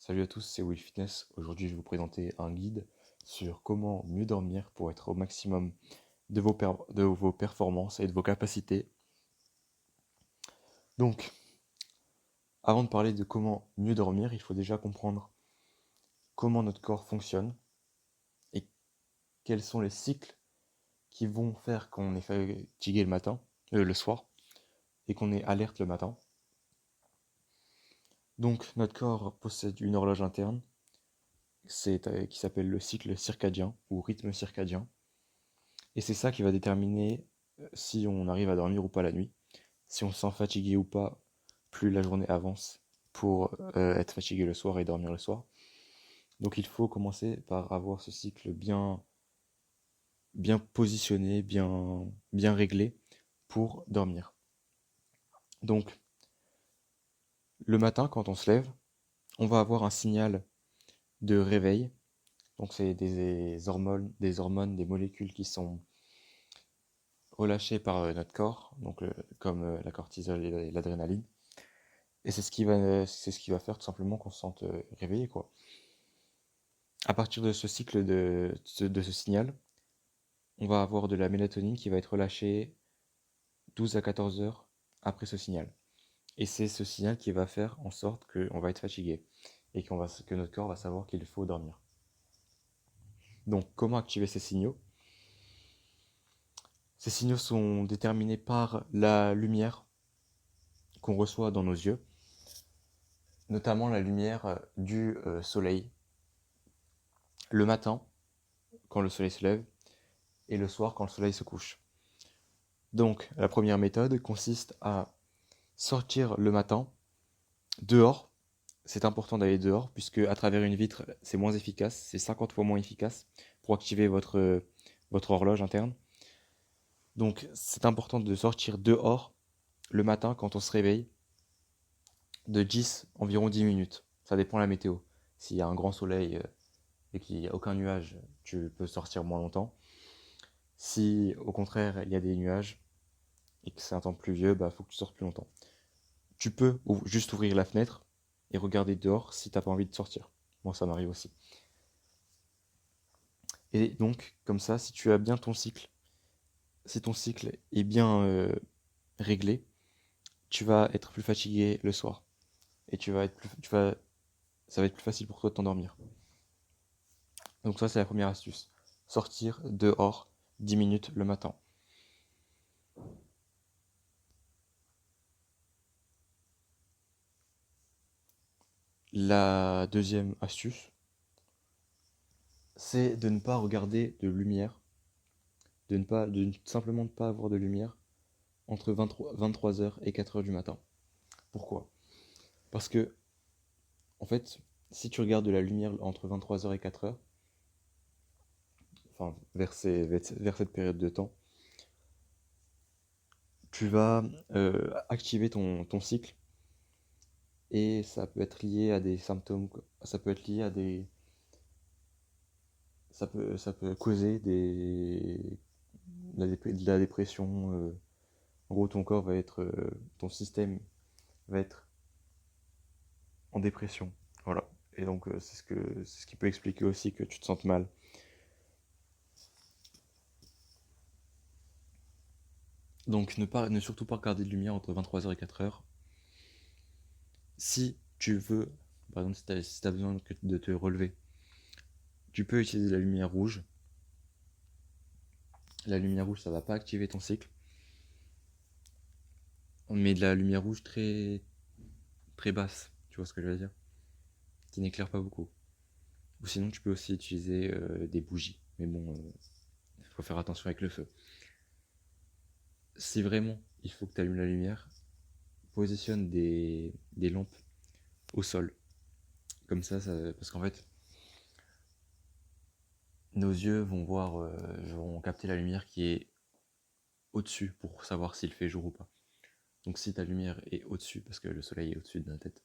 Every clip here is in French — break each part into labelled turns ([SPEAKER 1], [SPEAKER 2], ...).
[SPEAKER 1] Salut à tous, c'est Will Fitness. Aujourd'hui, je vais vous présenter un guide sur comment mieux dormir pour être au maximum de vos performances et de vos capacités. Donc, avant de parler de comment mieux dormir, il faut déjà comprendre comment notre corps fonctionne et quels sont les cycles qui vont faire qu'on est fatigué le soir, et qu'on est alerte le matin. Donc, notre corps possède une horloge interne, qui s'appelle le cycle circadien ou rythme circadien. Et c'est ça qui va déterminer si on arrive à dormir ou pas la nuit, si on se sent fatigué ou pas, plus la journée avance pour être fatigué le soir et dormir le soir. Donc il faut commencer par avoir ce cycle bien positionné, bien réglé pour dormir. Donc le matin, quand on se lève, on va avoir un signal de réveil. Donc c'est des molécules qui sont relâchées par notre corps, donc comme la cortisol et l'adrénaline. Et c'est ce qui va faire tout simplement qu'on se sente réveillé, quoi. À partir de ce cycle de ce signal, on va avoir de la mélatonine qui va être relâchée 12 à 14 heures après ce signal. Et c'est ce signal qui va faire en sorte qu'on va être fatigué et que notre corps va savoir qu'il faut dormir. Donc, comment activer ces signaux? Ces signaux sont déterminés par la lumière qu'on reçoit dans nos yeux, notamment la lumière du soleil, le matin, quand le soleil se lève, et le soir, quand le soleil se couche. Donc, la première méthode consiste à sortir le matin dehors. C'est important d'aller dehors, puisque à travers une vitre, c'est moins efficace, c'est 50 fois moins efficace pour activer votre horloge interne. Donc, c'est important de sortir dehors le matin quand on se réveille, de environ 10 minutes. Ça dépend de la météo. S'il y a un grand soleil et qu'il n'y a aucun nuage, tu peux sortir moins longtemps. Si au contraire il y a des nuages et que c'est un temps pluvieux, bah faut que tu sortes plus longtemps. Tu peux juste ouvrir la fenêtre et regarder dehors si t'as pas envie de sortir. Moi, ça m'arrive aussi. Et donc, comme ça, si tu as bien ton cycle, si ton cycle est bien réglé, tu vas être plus fatigué le soir. Et ça va être plus facile pour toi de t'endormir. Donc ça, c'est la première astuce. Sortir dehors 10 minutes le matin. La deuxième astuce, c'est de ne pas regarder de lumière, simplement ne pas avoir de lumière entre 23h et 4h du matin. Pourquoi? Parce que, en fait, si tu regardes de la lumière entre 23h et 4h, enfin, vers cette période de temps, tu vas activer ton cycle et ça peut être lié à des symptômes, ça peut être lié à des. Ça peut causer de la dépression. En gros, ton système va être en dépression. Voilà. Et donc, c'est ce qui peut expliquer aussi que tu te sentes mal. Donc, ne surtout pas regarder de lumière entre 23h et 4h. Si tu veux, par exemple, si t'as besoin de te relever, tu peux utiliser la lumière rouge. La lumière rouge, ça va pas activer ton cycle. Mais de la lumière rouge très basse, tu vois ce que je veux dire, qui n'éclaire pas beaucoup. Ou sinon, tu peux aussi utiliser des bougies. Mais bon, il faut faire attention avec le feu. Si vraiment il faut que tu allumes la lumière, positionne des lampes au sol. Comme ça, parce qu'en fait, nos yeux vont capter la lumière qui est au-dessus pour savoir s'il fait jour ou pas. Donc si ta lumière est au-dessus, parce que le soleil est au-dessus de notre tête,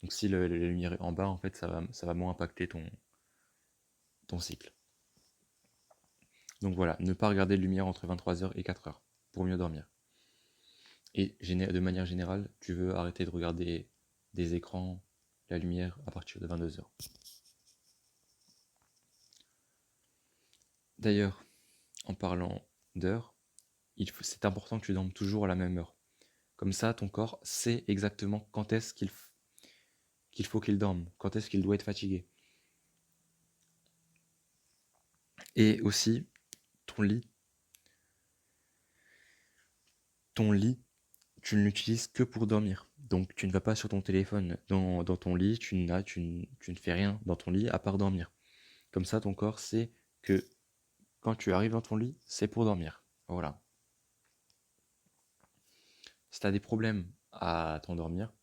[SPEAKER 1] donc si la lumière est en bas, en fait, ça va moins impacter ton cycle. Donc voilà, ne pas regarder de lumière entre 23h et 4h pour mieux dormir. Et de manière générale, tu veux arrêter de regarder des écrans la lumière à partir de 22h. D'ailleurs, en parlant d'heure, c'est important que tu dormes toujours à la même heure. Comme ça, ton corps sait exactement quand est-ce qu'il faut qu'il dorme, quand est-ce qu'il doit être fatigué. Et aussi, ton lit, tu ne l'utilises que pour dormir. Donc tu ne vas pas sur ton téléphone dans ton lit, tu ne fais rien dans ton lit à part dormir. Comme ça, ton corps sait que quand tu arrives dans ton lit, c'est pour dormir. Voilà. Si tu as des problèmes à t'endormir,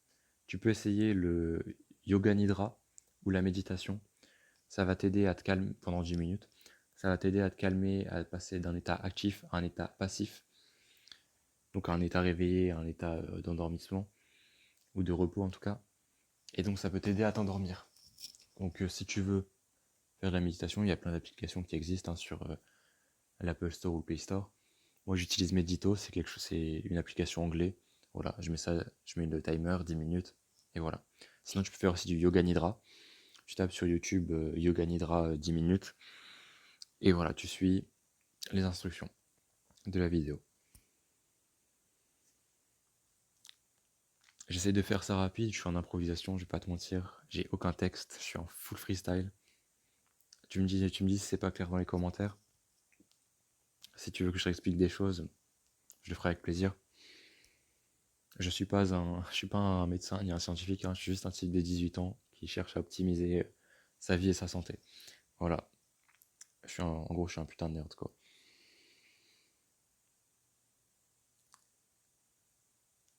[SPEAKER 1] tu peux essayer le yoga nidra ou la méditation. Ça va t'aider à te calmer pendant 10 minutes. Ça va t'aider à te calmer, à passer d'un état actif à un état passif. Donc à un état réveillé, à un état d'endormissement, ou de repos en tout cas. Et donc ça peut t'aider à t'endormir. Donc si tu veux faire de la méditation, il y a plein d'applications qui existent sur l'Apple Store ou le Play Store. Moi j'utilise Medito, c'est une application anglaise. Voilà, je mets le timer 10 minutes et voilà. Sinon tu peux faire aussi du yoga nidra. Tu tapes sur YouTube yoga nidra 10 minutes et voilà, tu suis les instructions de la vidéo. J'essaie de faire ça rapide, je suis en improvisation, je vais pas te mentir, j'ai aucun texte, je suis en full freestyle. Tu me dis si c'est pas clair dans les commentaires. Si tu veux que je t'explique des choses, je le ferai avec plaisir. Je suis pas un médecin ni un scientifique, je suis juste un type de 18 ans qui cherche à optimiser sa vie et sa santé. Voilà. En gros, je suis un putain de nerd, quoi.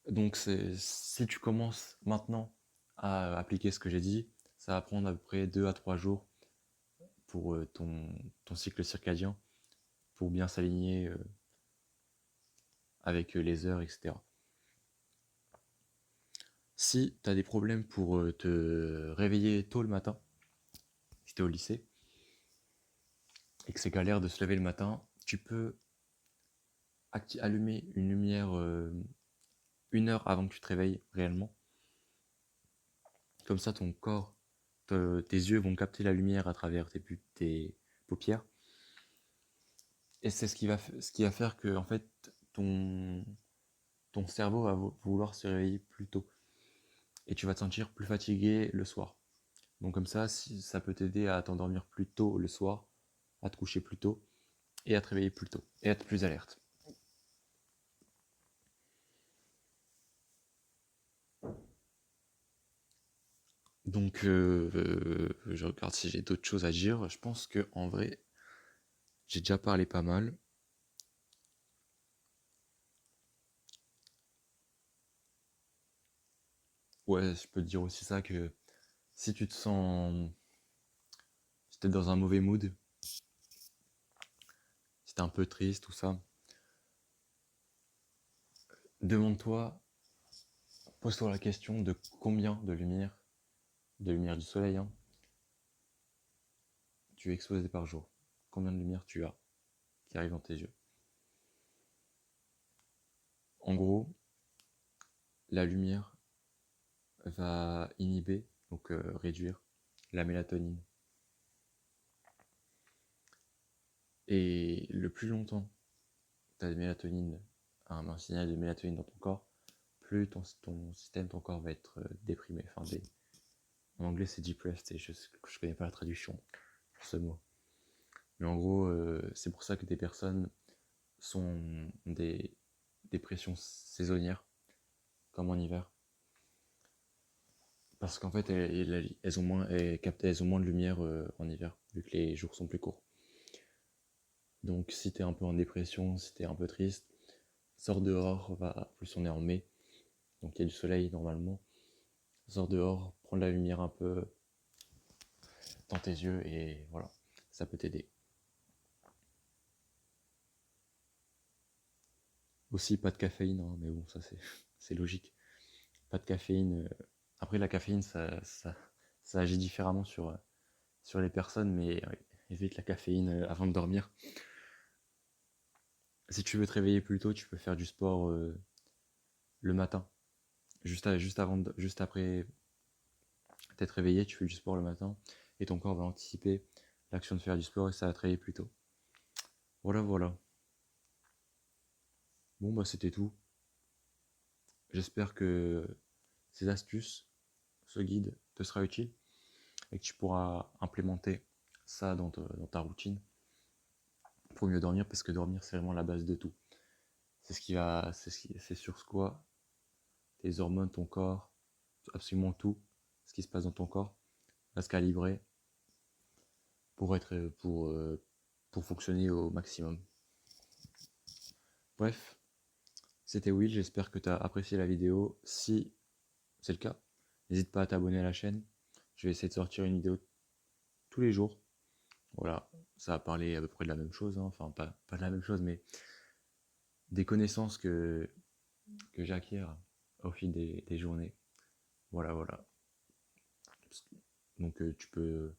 [SPEAKER 1] Donc, si tu commences maintenant à appliquer ce que j'ai dit, ça va prendre à peu près 2 à 3 jours pour ton cycle circadien, pour bien s'aligner avec les heures, etc. Si tu as des problèmes pour te réveiller tôt le matin, si tu es au lycée, et que c'est galère de se lever le matin, tu peux allumer une lumière 1 heure avant que tu te réveilles réellement. Comme ça, ton corps, tes yeux vont capter la lumière à travers tes paupières. Et c'est ce qui va faire que en fait, ton cerveau va vouloir se réveiller plus tôt. Et tu vas te sentir plus fatigué le soir. Donc comme ça, ça peut t'aider à t'endormir plus tôt le soir, à te coucher plus tôt et à te réveiller plus tôt et à être plus alerte. Donc je regarde si j'ai d'autres choses à dire. Je pense que en vrai, j'ai déjà parlé pas mal. Ouais, je peux te dire aussi ça que si tu te sens, si t'es dans un mauvais mood, si t'es un peu triste, tout ça, demande-toi, pose-toi la question de combien de lumière du soleil, hein, tu es exposé par jour. Combien de lumière tu as qui arrive dans tes yeux. En gros, la lumière va inhiber, donc réduire la mélatonine. Et le plus longtemps tu as de mélatonine, un signal de mélatonine dans ton corps, plus ton système, ton corps va être déprimé. En anglais c'est depressed et je connais pas la traduction pour ce mot. Mais en gros, c'est pour ça que des personnes sont des dépressions saisonnières, comme en hiver. Parce qu'en fait, elles ont moins de lumière en hiver, vu que les jours sont plus courts. Donc si t'es un peu en dépression, si t'es un peu triste, sors dehors, plus on est en mai, donc il y a du soleil normalement. Sors dehors, prends de la lumière un peu dans tes yeux et voilà, ça peut t'aider. Aussi pas de caféine, hein, mais bon, ça c'est logique. Pas de caféine. Après la caféine, ça agit différemment sur les personnes, mais évite la caféine avant de dormir. Si tu veux te réveiller plus tôt, tu peux faire du sport le matin, juste après T'être réveillé, tu fais du sport le matin, et ton corps va anticiper l'action de faire du sport et ça va te réveiller plus tôt. Voilà, voilà. Bon, bah c'était tout. J'espère que ces astuces, ce guide te sera utile et que tu pourras implémenter ça dans ta routine pour mieux dormir, parce que dormir, c'est vraiment la base de tout. C'est sur quoi tes hormones, ton corps, absolument tout ce qui se passe dans ton corps va se calibrer pour fonctionner au maximum. Bref, c'était Will, j'espère que tu as apprécié la vidéo. Si c'est le cas, n'hésite pas à t'abonner à la chaîne. Je vais essayer de sortir une vidéo tous les jours. Voilà, ça va parler à peu près de la même chose, hein. Enfin pas de la même chose, mais des connaissances que j'acquiers au fil des journées. Voilà, voilà. Donc tu peux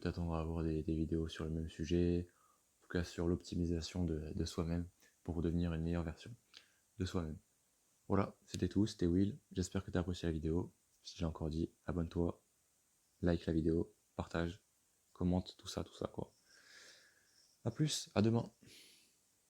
[SPEAKER 1] t'attendre à avoir des vidéos sur le même sujet, en tout cas sur l'optimisation de soi-même pour devenir une meilleure version de soi-même. Voilà, c'était tout, c'était Will. J'espère que tu as apprécié la vidéo. Si j'ai encore dit, abonne-toi, like la vidéo, partage, commente, tout ça quoi. A plus, à demain.